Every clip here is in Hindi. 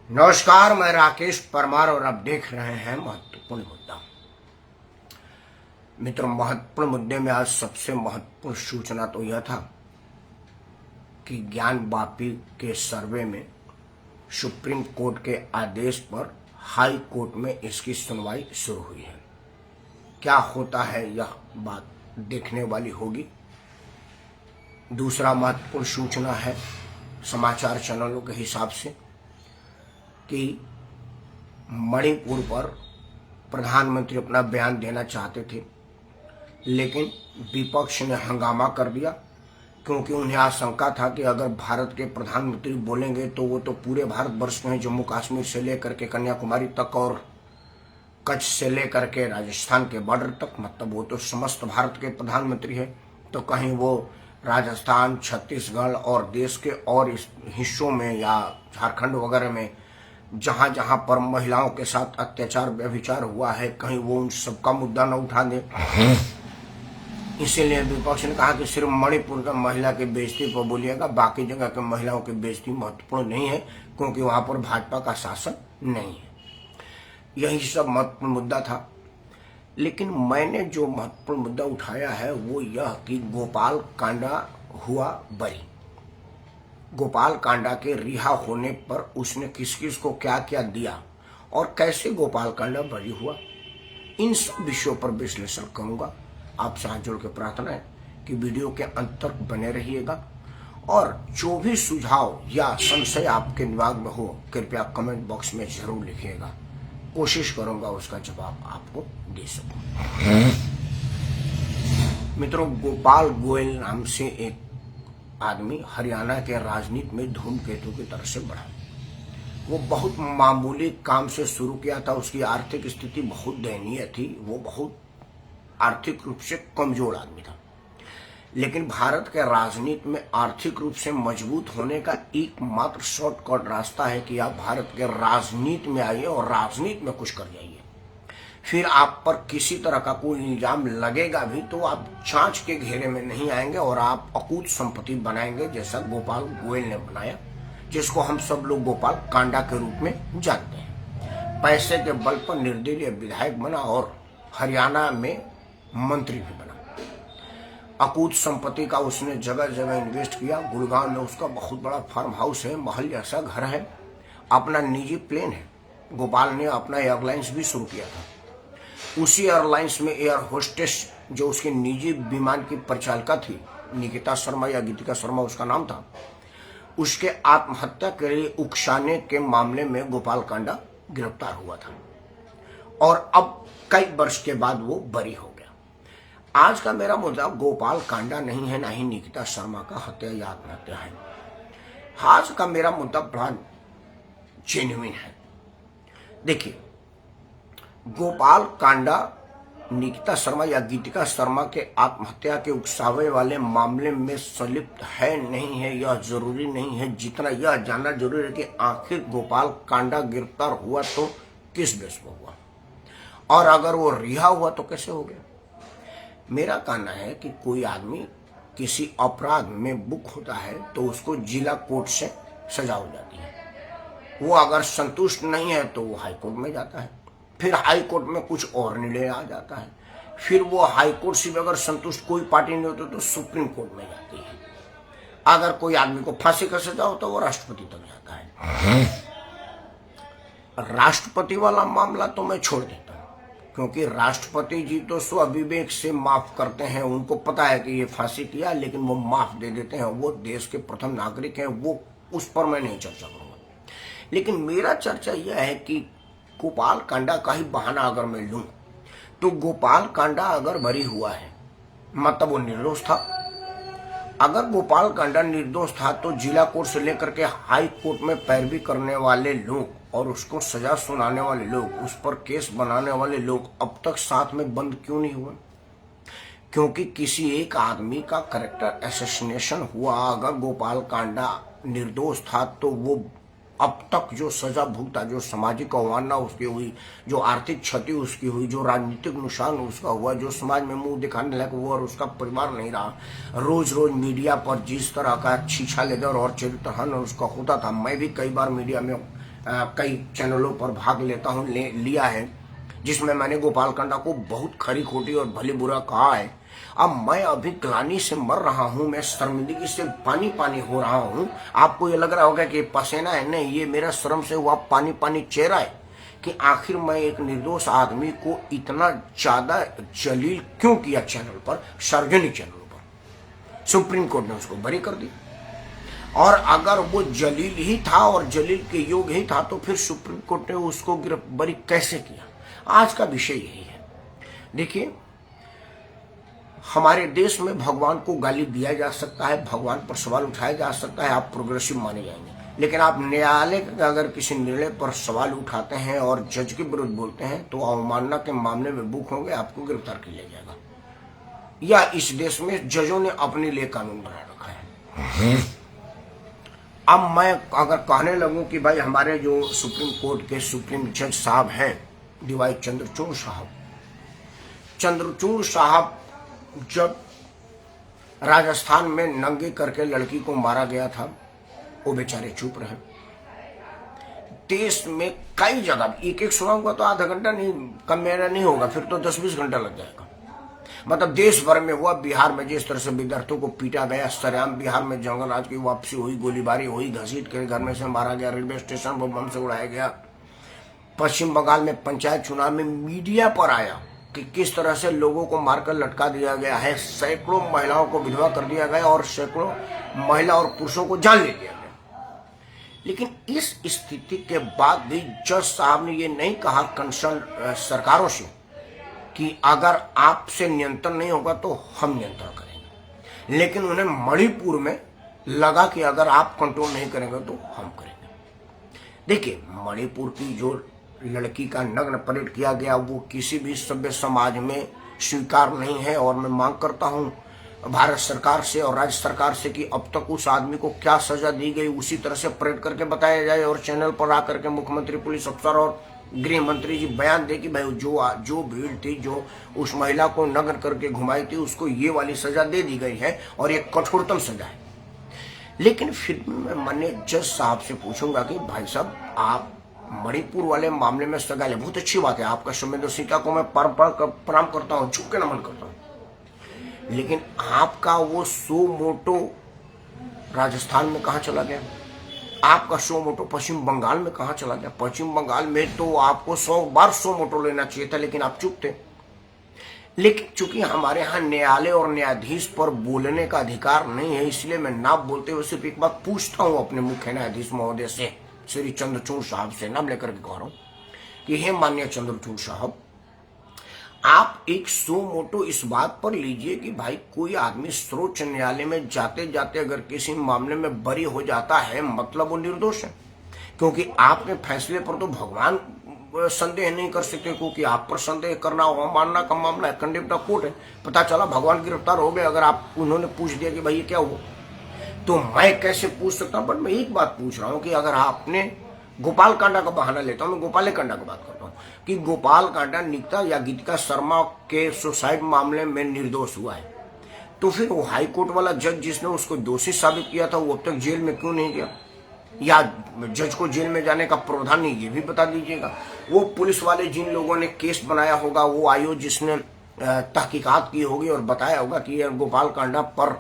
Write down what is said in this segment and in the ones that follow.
नमस्कार, मैं राकेश परमार और आप देख रहे हैं महत्वपूर्ण मुद्दा। मित्रों, महत्वपूर्ण मुद्दे में आज सबसे महत्वपूर्ण सूचना तो यह था कि ज्ञान वापी के सर्वे में सुप्रीम कोर्ट के आदेश पर हाई कोर्ट में इसकी सुनवाई शुरू हुई है। क्या होता है यह बात देखने वाली होगी। दूसरा महत्वपूर्ण सूचना है समाचार चैनलों के हिसाब से कि मणिपुर पर प्रधानमंत्री अपना बयान देना चाहते थे, लेकिन विपक्ष ने हंगामा कर दिया क्योंकि उन्हें आशंका था कि अगर भारत के प्रधानमंत्री बोलेंगे तो वो तो पूरे भारतवर्ष में जम्मू कश्मीर से लेकर के कन्याकुमारी तक और कच्छ से लेकर के राजस्थान के बॉर्डर तक, मतलब वो तो समस्त भारत के प्रधानमंत्री है, तो कहीं वो राजस्थान, छत्तीसगढ़ और देश के और इस हिस्सों में या झारखंड वगैरह में जहां जहां पर महिलाओं के साथ अत्याचार व्यभिचार हुआ है, कहीं वो उन सबका मुद्दा न उठा दे। इसीलिए विपक्ष ने कहा कि सिर्फ मणिपुर का महिला की बेइज्जती पर बोलिएगा, बाकी जगह के महिलाओं की बेइज्जती महत्वपूर्ण नहीं है क्योंकि वहां पर भाजपा का शासन नहीं है। यही सब महत्वपूर्ण मुद्दा था। लेकिन मैंने जो महत्वपूर्ण मुद्दा उठाया है वो यह कि गोपाल कांडा हुआ बरी। गोपाल कांडा के रिहा होने पर उसने किस किस को क्या क्या दिया और कैसे गोपाल कांडा बरी हुआ, इन सब विषयों पर विश्लेषण करूंगा। आपसे हाथ जोड़ के प्रार्थना है कि वीडियो के अंत तक बने रहिएगा और जो भी सुझाव या संशय आपके दिमाग में हो कृपया कमेंट बॉक्स में जरूर लिखिएगा। कोशिश करूंगा उसका जवाब आपको दे सकूं। मित्रों, गोपाल गोयल नाम से एक आदमी हरियाणा के राजनीति में धूमकेतु की तरह से बढ़ा। वो बहुत मामूली काम से शुरू किया था। उसकी आर्थिक स्थिति बहुत दयनीय थी। वो बहुत आर्थिक रूप से कमजोर आदमी था, लेकिन भारत के राजनीति में आर्थिक रूप से मजबूत होने का एकमात्र शॉर्टकट रास्ता है कि आप भारत के राजनीति में आइए और राजनीति में कुछ कर जाइए। फिर आप पर किसी तरह का कोई इल्जाम लगेगा भी तो आप जांच के घेरे में नहीं आएंगे और आप अकूत संपत्ति बनाएंगे, जैसा गोपाल गोयल ने बनाया, जिसको हम सब लोग गोपाल कांडा के रूप में जानते हैं। पैसे के बल पर निर्दलीय विधायक बना और हरियाणा में मंत्री भी बना। अकूत संपत्ति का उसने जगह जगह इन्वेस्ट किया। गुड़गांव में उसका बहुत बड़ा फार्म हाउस है, महल जैसा घर है, अपना निजी प्लेन है। गोपाल ने अपना एयरलाइंस भी शुरू किया था। उसी एयरलाइंस में एयर होस्टेस जो उसके निजी विमान की परिचालिका थी, निकिता शर्मा या गीतिका शर्मा उसका नाम था, उसके आत्महत्या के लिए उकसाने के मामले में गोपाल कांडा गिरफ्तार हुआ था और अब कई वर्ष के बाद वो बरी हो गया। आज का मेरा मुद्दा गोपाल कांडा नहीं है, ना ही निकिता शर्मा का हत्या या आत्महत्या है। आज का मेरा मुद्दा बड़ा जेन्युइन है। देखिए, गोपाल कांडा निकिता शर्मा या गीतिका शर्मा के आत्महत्या के उकसावे वाले मामले में संलिप्त है नहीं है यह जरूरी नहीं है, जितना यह जानना जरूरी है कि आखिर गोपाल कांडा गिरफ्तार हुआ तो किस बेस पर हुआ और अगर वो रिहा हुआ तो कैसे हो गया। मेरा कहना है कि कोई आदमी किसी अपराध में बुक होता है तो उसको जिला कोर्ट से सजा हो जाती है। वो अगर संतुष्ट नहीं है तो वो हाई कोर्ट में जाता है, फिर हाई कोर्ट में कुछ और निर्णय आ जाता है, फिर वो हाई कोर्ट से भी अगर संतुष्ट कोई पार्टी नहीं होती तो सुप्रीम कोर्ट में जाती है। अगर कोई आदमी को फांसी का सजा हो तो वो राष्ट्रपति तक जाता है। राष्ट्रपति वाला मामला तो मैं छोड़ देता हूं क्योंकि राष्ट्रपति जी तो स्वविवेक से माफ करते हैं। उनको पता है कि ये फांसी किया, लेकिन वो माफ दे देते हैं। वो देश के प्रथम नागरिक हैं, वो उस पर मैं नहीं चर्चा करूंगा। लेकिन मेरा चर्चा यह है कि गोपाल कांडा का ही बहाना अगर मैं लूं तो गोपाल कांडा अगर बरी हुआ है मतलब वो निर्दोष था। अगर गोपाल कांडा निर्दोष था तो जिला कोर्ट से लेकर के हाई कोर्ट में पैरवी करने वाले लोग और उसको सजा सुनाने वाले लोग, उस पर केस बनाने वाले लोग अब तक साथ में बंद क्यों नहीं हुए? क्योंकि किसी एक आदमी का कैरेक्टर असैसिनेशन हुआ। अगर गोपाल कांडा निर्दोष था तो वो अब तक जो सजा भुगता, जो सामाजिक अवमानना उसकी हुई, जो आर्थिक क्षति उसकी हुई, जो राजनीतिक नुकसान उसका हुआ, जो समाज में मुंह दिखाने लायक वो और उसका परिवार नहीं रहा, रोज रोज मीडिया पर जिस तरह का छीछा लेदर और चरित्रहन उसका होता था। मैं भी कई बार मीडिया में कई चैनलों पर भाग लेता हूँ, लिया है, जिसमें मैंने गोपाल कांडा को बहुत खरी खोटी और भली बुरा कहा है। अब मैं अभी ग्लानि से मर रहा हूँ, मैं शर्मिंदगी से पानी पानी हो रहा हूँ। आपको ये लग रहा होगा कि पसीना है, नहीं, ये मेरा शर्म से हुआ पानी पानी चेहरा है कि आखिर मैं एक निर्दोष आदमी को इतना ज्यादा जलील क्यों किया चैनल पर, सार्वजनिक चैनलों पर। सुप्रीम कोर्ट ने उसको बरी कर दी, और अगर वो जलील ही था और जलील के योग ही था तो फिर सुप्रीम कोर्ट ने उसको बरी कैसे किया। आज का विषय यही है। देखिए, हमारे देश में भगवान को गाली दिया जा सकता है, भगवान पर सवाल उठाया जा सकता है, आप प्रोग्रेसिव माने जाएंगे, लेकिन आप न्यायालय का अगर किसी निर्णय पर सवाल उठाते हैं और जज के विरुद्ध बोलते हैं तो अवमानना के मामले में बुक होंगे, आपको गिरफ्तार किया जाएगा। या इस देश में जजों ने अपने लिए कानून बना रखा है। अब मैं अगर कहने लगूं कि भाई हमारे जो सुप्रीम कोर्ट के सुप्रीम जज साहब हैं डीवाई चंद्रचूड़ साहब जब राजस्थान में नंगे करके लड़की को मारा गया था, वो बेचारे चुप रहे। देश में कई जगह एक एक सुनाऊंगा तो आधा घंटा नहीं, कम मेरा नहीं होगा, फिर तो 10-20 घंटा लग जाएगा। मतलब देश भर में हुआ। बिहार में जिस तरह से विद्यार्थियों को पीटा गया, सरेआम बिहार में जंगल राज की वापसी हुई, गोलीबारी हुई, घसीट के घर में से मारा गया, रेलवे स्टेशन पर बम से उड़ाया गया। पश्चिम बंगाल में पंचायत चुनाव में मीडिया पर आया कि किस तरह से लोगों को मारकर लटका दिया गया है, सैकड़ों महिलाओं को विधवा कर दिया गया और सैकड़ों महिला और पुरुषों को जान ले लिया गया। लेकिन इस स्थिति के बाद भी जज साहब ने ये नहीं कहा कंसर्न सरकारों से कि अगर आपसे नियंत्रण नहीं होगा तो हम नियंत्रण करेंगे, लेकिन उन्हें मणिपुर में लगा कि अगर आप कंट्रोल नहीं करेंगे तो हम करेंगे। देखिए, मणिपुर की जो लड़की का नग्न परेड किया गया वो किसी भी सभ्य समाज में स्वीकार नहीं है, और मैं मांग करता हूं भारत सरकार से और राज्य सरकार से कि अब तक उस आदमी को क्या सजा दी गई उसी तरह से परेड करके बताया जाए, और चैनल पर आकर के मुख्यमंत्री, पुलिस अफसर और गृह मंत्री जी बयान दे कि भाई जो भीड़ थी, जो उस महिला को नग्न करके घुमाई थी, उसको ये वाली सजा दे दी गई है और ये कठोरतम सजा है। लेकिन फिर मैं जज साहब से पूछूंगा कि भाई साहब, आप मणिपुर वाले मामले में सजा ले, बहुत अच्छी बात है, आपका संवेदनशीलता को मैं प्रणाम करता हूँ, झुक के नमन करता हूँ, लेकिन आपका वो सो मोटो राजस्थान में कहाँ चला गया? आपका सो मोटो पश्चिम बंगाल में कहाँ चला गया? पश्चिम बंगाल में तो आपको 100 बार सो मोटो लेना चाहिए था, लेकिन आप चुप थे। लेकिन चूंकि हमारे यहाँ न्यायालय और न्यायाधीश पर बोलने का अधिकार नहीं है, इसलिए मैं ना बोलते हुए सिर्फ एक बात पूछता हूँ अपने मुख्य न्यायाधीश महोदय से, श्री चंद्रचूड़ साहब से, नाम लेकर के कह रहा हूँ कि हे माननीय चंद्रचूड़ साहब, आप एक सो मोटो इस बात पर लीजिए कि भाई कोई आदमी सर्वोच्च न्यायालय में जाते जाते अगर किसी मामले में बरी हो जाता है, मतलब वो निर्दोष है, क्योंकि आपके फैसले पर तो भगवान संदेह नहीं कर सकते, क्योंकि आप पर संदेह करना अवमानना का मामला है, कंडेम्प्ट ऑफ कोर्ट है। पता चला भगवान गिरफ्तार हो गए, अगर आप उन्होंने पूछ दिया कि भाई ये क्या हुआ, तो मैं कैसे पूछ सकता हूं? पर मैं एक बात पूछ रहा हूं कि अगर आपने गोपाल कांडा का बहाना लेता हूं, मैं गोपाल कांडा की बात करता हूं कि गोपाल कांडा निकिता या गीतिका शर्मा के सुसाइड मामले में निर्दोष हुआ है, तो फिर वो हाई कोर्ट वाला जज जिसने उसको दोषी साबित किया था वो अब तक जेल में क्यों नहीं गया? या जज को जेल में जाने का प्रावधान नहीं, ये भी बता दीजिएगा। वो पुलिस वाले जिन लोगों ने केस बनाया होगा, वो आयोग जिसने तहकीकात की होगी और बताया होगा कि ये गोपाल कांडा पर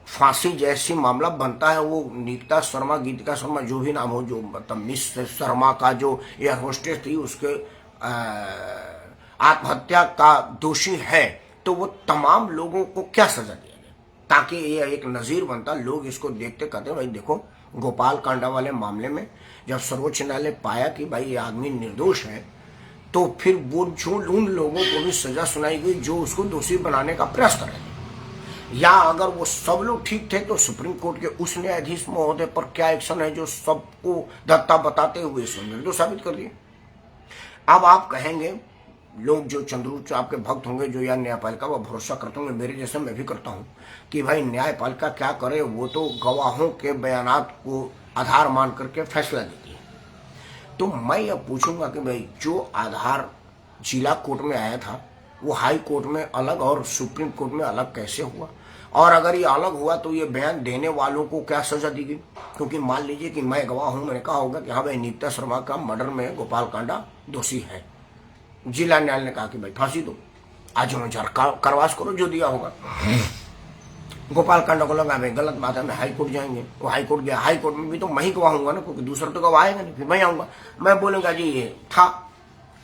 फांसी जैसी मामला बनता है, वो निकिता शर्मा, गीतिका शर्मा, जो भी नाम हो, जो मतलब मिस शर्मा का जो एयर होस्टेस थी, उसके आत्महत्या का दोषी है, तो वो तमाम लोगों को क्या सजा दिया गया, ताकि ये एक नजीर बनता, लोग इसको देखते कहते भाई देखो गोपाल कांडा वाले मामले में जब सर्वोच्च न्यायालय पाया कि भाई ये आदमी निर्दोष है, तो फिर वो जो उन लोगों को भी सजा सुनाई गई जो उसको दोषी बनाने का प्रयास कर रहे थे। या अगर वो सब लोग ठीक थे तो सुप्रीम कोर्ट के उस न्यायाधीश महोदय पर क्या एक्शन है जो सबको दत्ता बताते हुए इसको निर्दोष साबित कर दिए? अब आप कहेंगे, लोग जो चंद्रचूड़ आपके भक्त होंगे, जो या न्यायपालिका पर भरोसा करते होंगे, मेरे जैसे मैं भी करता हूं कि भाई न्यायपालिका क्या करे, वो तो गवाहों के बयानात को आधार मान करके फैसला देती है। तो मैं यह पूछूंगा कि भाई जो आधार जिला कोर्ट में आया था वो हाई कोर्ट में अलग और सुप्रीम कोर्ट में अलग कैसे हुआ? और अगर ये अलग हुआ तो ये बयान देने वालों को क्या सजा दी गई? क्योंकि मान लीजिए कि मैं गवाह हूं, मैंने कहा होगा कि हाँ भाई नित्या शर्मा का मर्डर में गोपाल कांडा दोषी है। जिला न्यायालय ने कहा कि भाई फांसी दो, आजीवन करवास करो, जो दिया होगा। गोपाल कांडा को लगा भाई गलत बात है, मैं हाई कोर्ट जाएंगे। वो हाई कोर्ट गया, हाई कोर्ट में भी तो मैं ही गवाह हूंगा ना, क्योंकि दूसरा तो गवाह आएगा नहीं। फिर मैं आऊंगा, मैं बोलूंगा जी ये था,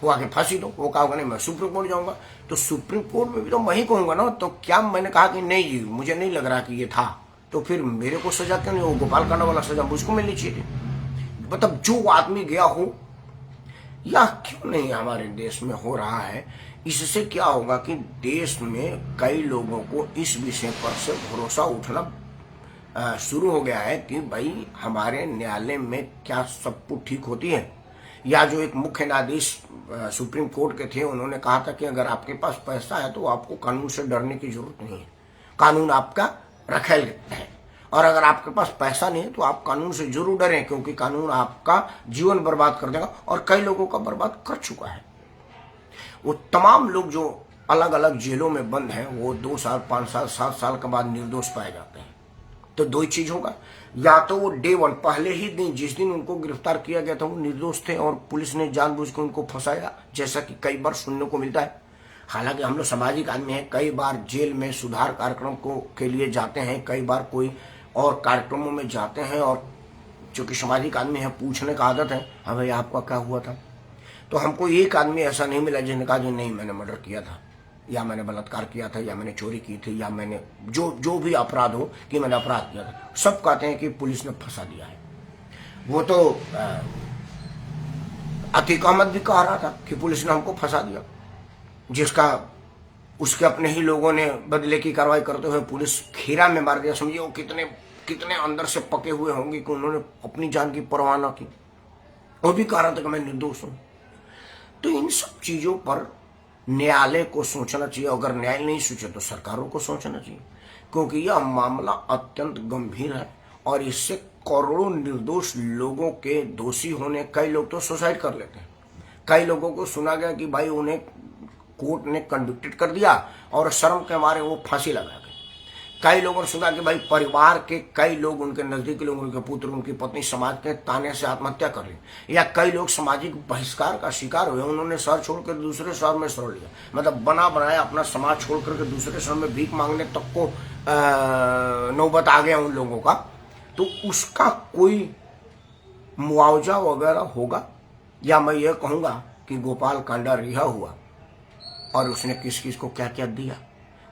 वो आके फांसी दो। वो कहा नहीं मैं सुप्रीम कोर्ट जाऊंगा, तो सुप्रीम कोर्ट में भी तो मैं ही कहूंगा ना। तो क्या मैंने कहा कि नहीं जी मुझे नहीं लग रहा कि ये था, तो फिर मेरे को सजा क्यों नहीं? वो गोपाल कांडा वाला सजा मुझको मिलनी चाहिए थी। मतलब जो आदमी गया हो, या क्यों नहीं हमारे देश में हो रहा है, इससे क्या होगा कि देश में कई लोगों को इस विषय पर से भरोसा उठना शुरू हो गया है कि भाई हमारे न्यायालय में क्या सब कुछ ठीक होती है। या जो एक मुख्य न्यायाधीश सुप्रीम कोर्ट के थे, उन्होंने कहा था कि अगर आपके पास पैसा है तो आपको कानून से डरने की जरूरत नहीं है, कानून आपका रखेल है। और अगर आपके पास पैसा नहीं है तो आप कानून से जरूर डरें, क्योंकि कानून आपका जीवन बर्बाद कर देगा, और कई लोगों का बर्बाद कर चुका है। वो तमाम लोग जो अलग अलग जेलों में बंद हैं, वो 2 साल 5 साल 7 साल के बाद निर्दोष पाए जाते हैं। तो दो ही चीज होगा, या तो वो डे 1 पहले ही दिन जिस दिन उनको गिरफ्तार किया गया था वो निर्दोष थे और पुलिस ने जानबूझ के उनको फंसाया, जैसा कि कई बार सुनने को मिलता है। हालांकि हम लोग सामाजिक आदमी हैं, कई बार जेल में सुधार कार्यक्रम के लिए जाते हैं, कई बार कोई और कार्यक्रमों में जाते हैं, और चूंकि सामाजिक आदमी है पूछने का आदत है, हाँ भाई आपका क्या हुआ था। तो हमको एक आदमी ऐसा नहीं मिला जिसने कहा नहीं मैंने मर्डर किया था, या मैंने बलात्कार किया था, या मैंने चोरी की थी, या मैंने जो भी अपराध हो कि मैंने अपराध किया था। सब कहते हैं कि पुलिस ने फंसा दिया है। वो तो अतीक अहमद भी कह रहा था कि पुलिस ने हमको फंसा दिया, जिसका उसके अपने ही लोगों ने बदले की कार्रवाई करते हुए पुलिस खीरा में मार दिया। समझिए वो कितने अंदर से पके हुए होंगे कि उन्होंने अपनी जान की परवाह न की। वो भी कह रहा था कि मैं निर्दोष हूं। तो इन सब चीजों पर न्यायालय को सोचना चाहिए। अगर न्यायालय नहीं सोचे तो सरकारों को सोचना चाहिए, क्योंकि यह मामला अत्यंत गंभीर है और इससे करोड़ों निर्दोष लोगों के दोषी होने, कई लोग तो सुसाइड कर लेते हैं। कई लोगों को सुना गया कि भाई उन्हें कोर्ट ने कन्विक्टेड कर दिया और शर्म के मारे वो फांसी लगा गए। कई लोगों ने सुना कि भाई परिवार के कई लोग, उनके नजदीकी लोग, उनके पुत्र, उनकी पत्नी समाज के ताने से आत्महत्या कर ली, या कई लोग सामाजिक बहिष्कार का शिकार हुए, उन्होंने शहर छोड़कर दूसरे शहर में शरण लिया। मतलब बना बनाया अपना समाज छोड़ करके दूसरे शहर में भीख मांगने तक को नौबत आ गया उन लोगों का। तो उसका कोई मुआवजा वगैरह होगा? या मैं ये कहूंगा कि गोपाल कांडा रिहा हुआ और उसने किस किस को क्या क्या दिया,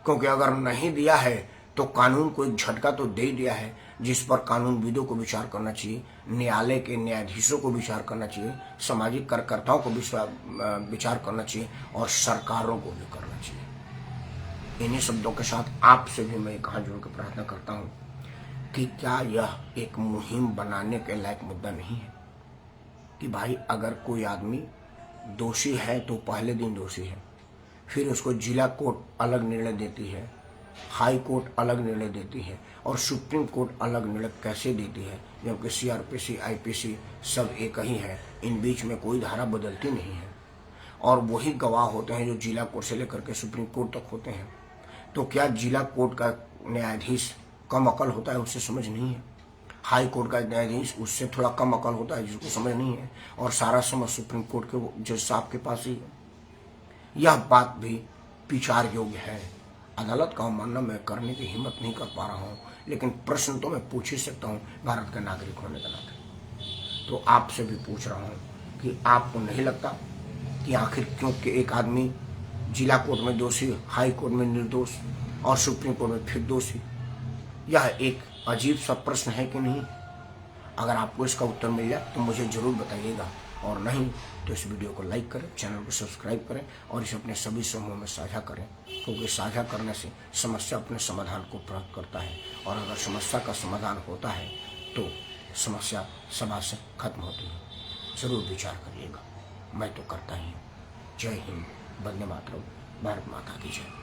क्योंकि अगर नहीं दिया है तो कानून को एक झटका तो दे दिया है, जिस पर कानूनविदों को विचार करना चाहिए, न्यायालय के न्यायाधीशों को विचार करना चाहिए, सामाजिक कार्यकर्ताओं को विचार करना चाहिए, और सरकारों को भी करना चाहिए। इन्हीं शब्दों के साथ आपसे भी मैं कहा जोड़ के प्रार्थना करता हूँ कि क्या यह एक मुहिम बनाने के लायक मुद्दा नहीं है कि भाई अगर कोई आदमी दोषी है तो पहले दिन दोषी है, फिर उसको जिला कोर्ट अलग निर्णय देती है, हाई कोर्ट अलग निर्णय देती है, और सुप्रीम कोर्ट अलग निर्णय कैसे देती है, जबकि सीआरपीसी आईपीसी सब एक ही है, इन बीच में कोई धारा बदलती नहीं है, और वही गवाह होते हैं जो जिला कोर्ट से लेकर के सुप्रीम कोर्ट तक होते हैं। तो क्या जिला कोर्ट का न्यायाधीश कम अकल होता है? उससे समझ नहीं है। हाई कोर्ट का न्यायाधीश उससे थोड़ा कम अकल होता है, जिसको समझ नहीं है, और सारा समझ सुप्रीम कोर्ट के जज साहब के पास ही है। यह बात भी विचार योग्य है। अदालत का मानना मैं करने की हिम्मत नहीं कर पा रहा हूँ, लेकिन प्रश्न तो मैं पूछ ही सकता हूँ भारत का नागरिक होने के नाते। तो आपसे भी पूछ रहा हूँ कि आपको नहीं लगता कि आखिर क्योंकि एक आदमी जिला कोर्ट में दोषी, हाई कोर्ट में निर्दोष और सुप्रीम कोर्ट में फिर दोषी, यह एक अजीब सा प्रश्न है कि नहीं? अगर आपको इसका उत्तर मिल जाए तो मुझे जरूर बताइएगा, और नहीं तो इस वीडियो को लाइक करें, चैनल को सब्सक्राइब करें, और इसे अपने सभी समूहों में साझा करें, क्योंकि साझा करने से समस्या अपने समाधान को प्राप्त करता है, और अगर समस्या का समाधान होता है तो समस्या समाज से खत्म होती है। जरूर विचार करिएगा, मैं तो करता ही हूँ। जय हिंद, वंदे मातरम, भारत माता की जय।